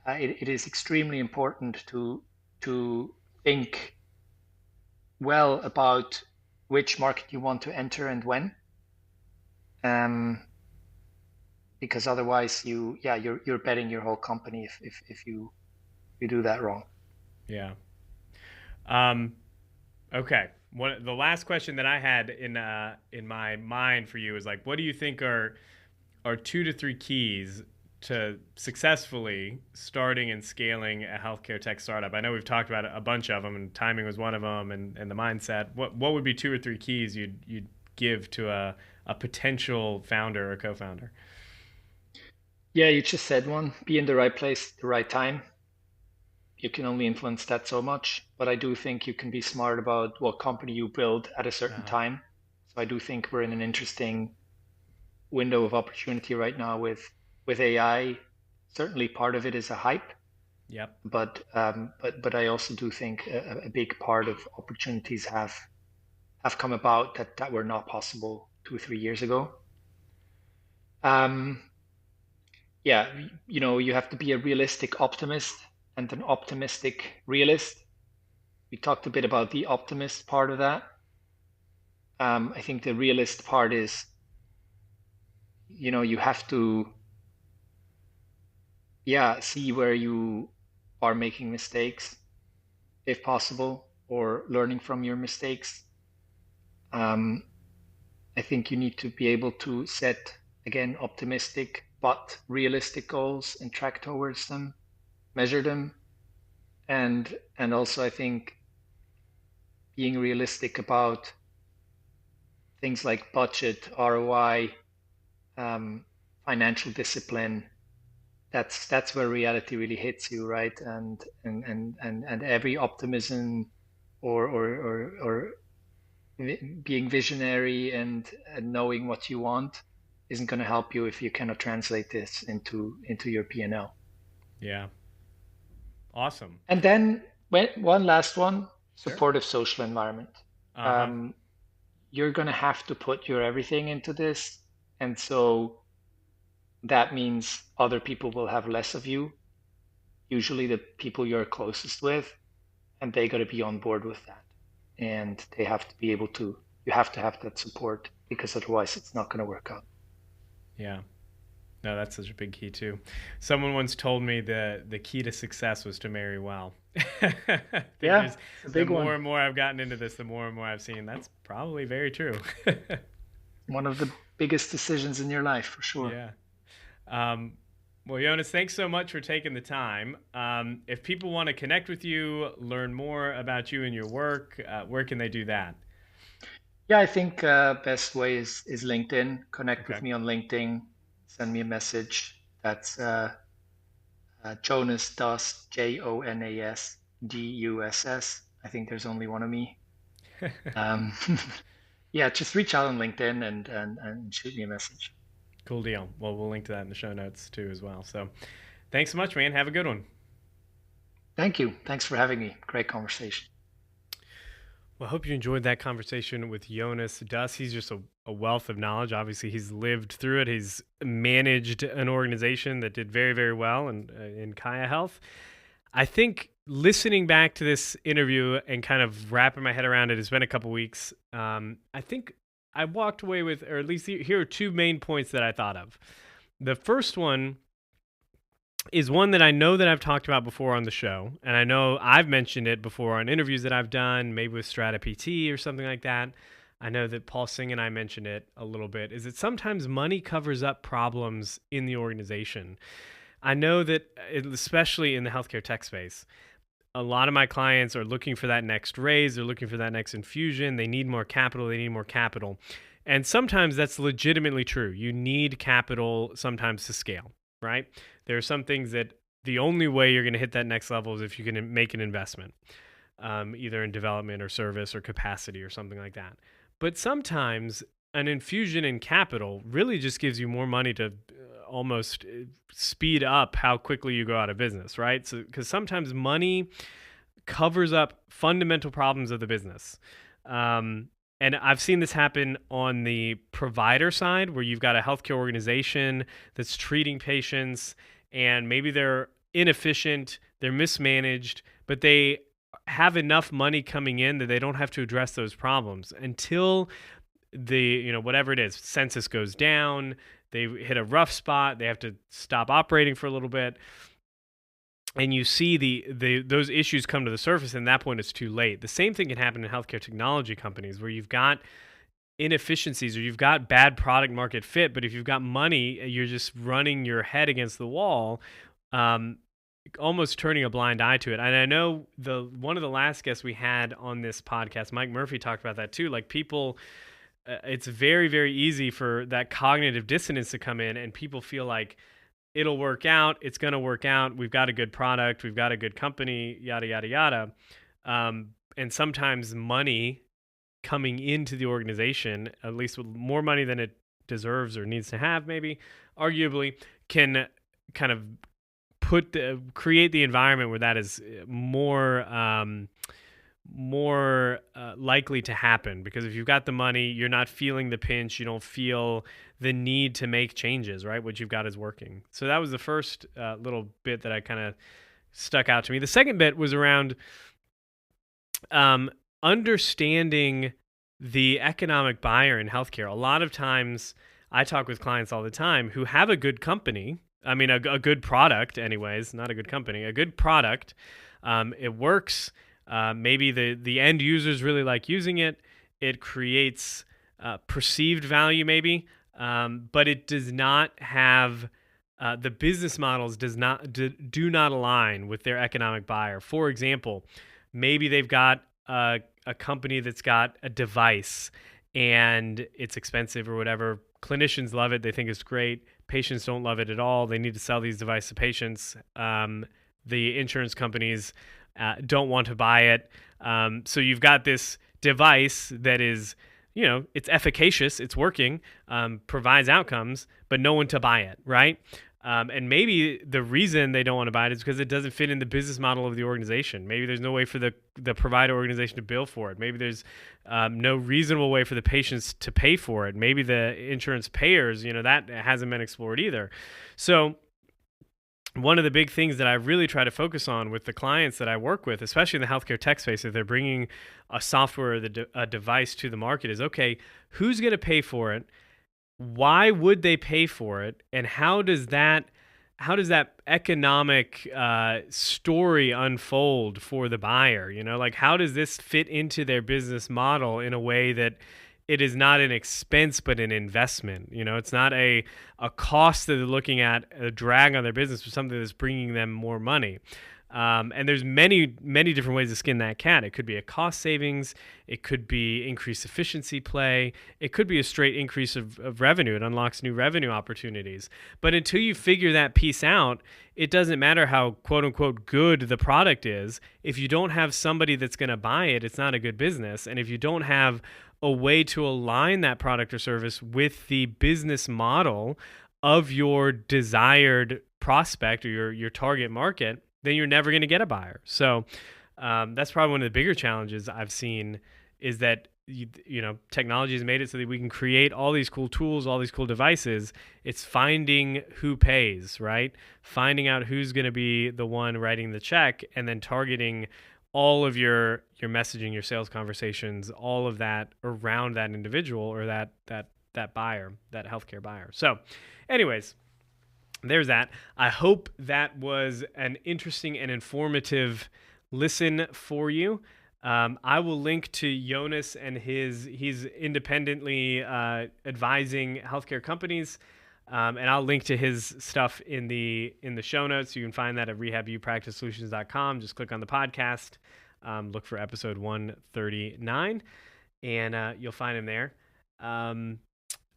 It is extremely important to think well about which market you want to enter and when, um, because otherwise you're betting your whole company if you do that wrong. Yeah. um okay, the last question that I had in my mind for you is, like, what do you think are 2 to 3 keys to successfully starting and scaling a healthcare tech startup? I know we've talked about a bunch of them, and timing was one of them, and the mindset. What would be 2 or 3 keys you'd give to a potential founder or co-founder? Yeah, you just said one. Be in the right place at the right time. You can only influence that so much, but I do think you can be smart about what company you build at a certain Uh-huh. time. So I do think we're in an interesting window of opportunity right now with AI. Certainly, part of it is a hype, Yep. but I also do think a big part of opportunities have come about that were not possible 2 or 3 years ago. Um, yeah, you have to be a realistic optimist and an optimistic realist. We talked a bit about the optimist part of that. I think the realist part is, you have to, yeah, see where you are making mistakes, if possible, or learning from your mistakes. Um, I think you need to be able to set, again, optimistic but realistic goals and track towards them, measure them, and also I think being realistic about things like budget, ROI, um, financial discipline. That's where reality really hits you, right? And every optimism or being visionary and knowing what you want isn't going to help you if you cannot translate this into your P&L. Yeah. Awesome. And then one last one, Sure. supportive social environment. Uh-huh. Um, you're going to have to put your everything into this, and so that means other people will have less of you, usually the people you're closest with, and they got to be on board with that. And they have to be able to, you have to have that support because otherwise it's not going to work out. Yeah. No, that's such a big key too. Someone once told me the key to success was to marry well. I think Yeah, there's it's a the big more one. and more I've gotten into this, the more and more I've seen that's probably very true. One of the biggest decisions in your life for sure. Yeah. Um, well, Jonas, thanks so much for taking the time. If people want to connect with you, learn more about you and your work, where can they do that? Yeah, I think best way is LinkedIn. Connect with Okay. me on LinkedIn. Send me a message. That's Jonas Duss, Jonas Duss. I think there's only one of me. Um, Yeah, just reach out on LinkedIn and shoot me a message. Cool deal. Well, we'll link to that in the show notes too as well. So thanks so much, man. Have a good one. Thank you. Thanks for having me. Great conversation. Well, I hope you enjoyed that conversation with Jonas Duss. He's just a wealth of knowledge. Obviously, he's lived through it. He's managed an organization that did very, very well in Kaya Health. I think listening back to this interview and kind of wrapping my head around it, it's been a couple weeks. I think I walked away with, or at least here are two main points that I thought of. The first one is one that I know that I've talked about before on the show, and I know I've mentioned it before on interviews that I've done, maybe with Strata PT or something like that. I know that Paul Singh and I mentioned it a little bit, is that sometimes money covers up problems in the organization. I know that, especially in the healthcare tech space, a lot of my clients are looking for that next raise, they're looking for that next infusion, they need more capital, they need more capital. And sometimes that's legitimately true. You need capital sometimes to scale, right? There are some things that the only way you're going to hit that next level is if you can make an investment, either in development or service or capacity or something like that. But sometimes an infusion in capital really just gives you more money to almost speed up how quickly you go out of business, right? So, because sometimes money covers up fundamental problems of the business. And I've seen this happen on the provider side where you've got a healthcare organization that's treating patients and maybe they're inefficient, they're mismanaged, but they have enough money coming in that they don't have to address those problems until whatever it is, census goes down, they hit a rough spot, they have to stop operating for a little bit. And you see those issues come to the surface, and at that point it's too late. The same thing can happen in healthcare technology companies where you've got inefficiencies or you've got bad product market fit, but if you've got money, you're just running your head against the wall, almost turning a blind eye to it. And I know one of the last guests we had on this podcast, Mike Murphy, talked about that too. Like people, it's very, very easy for that cognitive dissonance to come in, and people feel like it'll work out. It's going to work out. We've got a good product. We've got a good company, yada, yada, yada. And sometimes money coming into the organization, at least with more money than it deserves or needs to have, maybe, arguably, can kind of create the environment where that is more likely to happen, because if you've got the money, you're not feeling the pinch, you don't feel the need to make changes, right? What you've got is working. So that was the first little bit that I kind of stuck out to me. The second bit was around understanding the economic buyer in healthcare. A lot of times I talk with clients all the time who have a good company, I mean a good product anyways, not a good company, a good product. It works. Maybe the end users really like using it. It creates perceived value maybe, but it does not have the business models do not align with their economic buyer. For example, maybe they've got a company that's got a device and it's expensive or whatever. Clinicians love it. They think it's great. Patients don't love it at all. They need to sell these devices to patients. The insurance companies don't want to buy it. So you've got this device that is, it's efficacious, it's working, provides outcomes, but no one to buy it, right? And maybe the reason they don't want to buy it is because it doesn't fit in the business model of the organization. Maybe there's no way for the provider organization to bill for it. Maybe there's no reasonable way for the patients to pay for it. Maybe the insurance payers, that hasn't been explored either. So one of the big things that I really try to focus on with the clients that I work with, especially in the healthcare tech space, if they're bringing a software or a device to the market, is, okay, who's going to pay for it? Why would they pay for it? And how does that economic story unfold for the buyer? Like, how does this fit into their business model in a way that it is not an expense but an investment? It's not a cost that they're looking at, a drag on their business, but something that's bringing them more money. And there's many, many different ways to skin that cat. It could be a cost savings. It could be increased efficiency play. It could be a straight increase of revenue. It unlocks new revenue opportunities. But until you figure that piece out, it doesn't matter how quote unquote good the product is. If you don't have somebody that's going to buy it, it's not a good business. And if you don't have a way to align that product or service with the business model of your desired prospect or your target market, then you're never going to get a buyer. So that's probably one of the bigger challenges I've seen is that technology has made it so that we can create all these cool tools, all these cool devices. It's finding who pays, right? Finding out who's going to be the one writing the check, and then targeting all of your messaging, your sales conversations, all of that around that individual or that buyer, that healthcare buyer. So anyways, there's that. I hope that was an interesting and informative listen for you. I will link to Jonas and he's independently advising healthcare companies. And I'll link to his stuff in the show notes. You can find that at rehabupracticesolutions.com. Just click on the podcast, look for episode 139, and you'll find him there.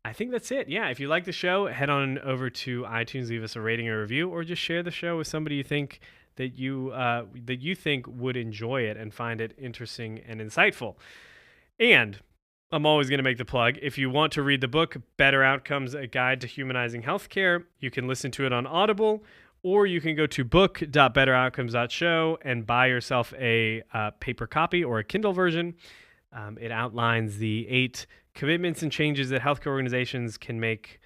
I think that's it. Yeah, if you like the show, head on over to iTunes, leave us a rating or review, or just share the show with somebody you think that you think would enjoy it and find it interesting and insightful. And I'm always going to make the plug. If you want to read the book, Better Outcomes, A Guide to Humanizing Healthcare, you can listen to it on Audible, or you can go to book.betteroutcomes.show and buy yourself a paper copy or a Kindle version. It outlines the 8 commitments and changes that healthcare organizations can make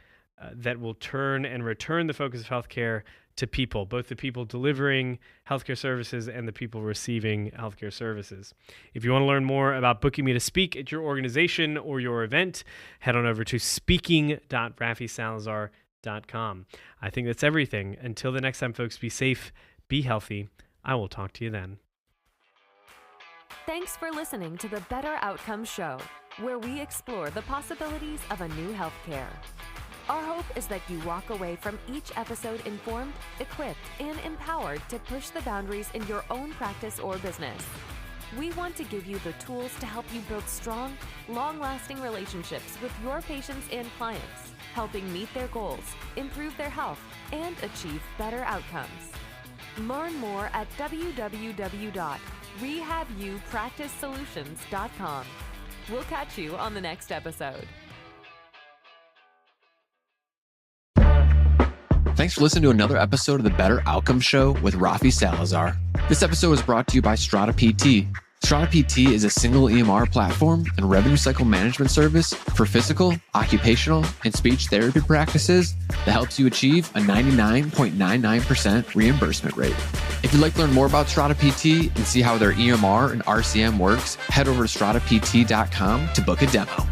that will turn and return the focus of healthcare to people, both the people delivering healthcare services and the people receiving healthcare services. If you want to learn more about booking me to speak at your organization or your event, head on over to speaking.rafisalazar.com. I think that's everything. Until the next time, folks, be safe, be healthy. I will talk to you then. Thanks for listening to the Better Outcomes Show, where we explore the possibilities of a new healthcare. Our hope is that you walk away from each episode informed, equipped, and empowered to push the boundaries in your own practice or business. We want to give you the tools to help you build strong, long-lasting relationships with your patients and clients, helping meet their goals, improve their health, and achieve better outcomes. Learn more at www.rehabupracticesolutions.com. We'll catch you on the next episode. Thanks for listening to another episode of the Better Outcomes Show with Rafi Salazar. This episode was brought to you by Strata PT. Strata PT is a single EMR platform and revenue cycle management service for physical, occupational, and speech therapy practices that helps you achieve a 99.99% reimbursement rate. If you'd like to learn more about Strata PT and see how their EMR and RCM works, head over to stratapt.com to book a demo.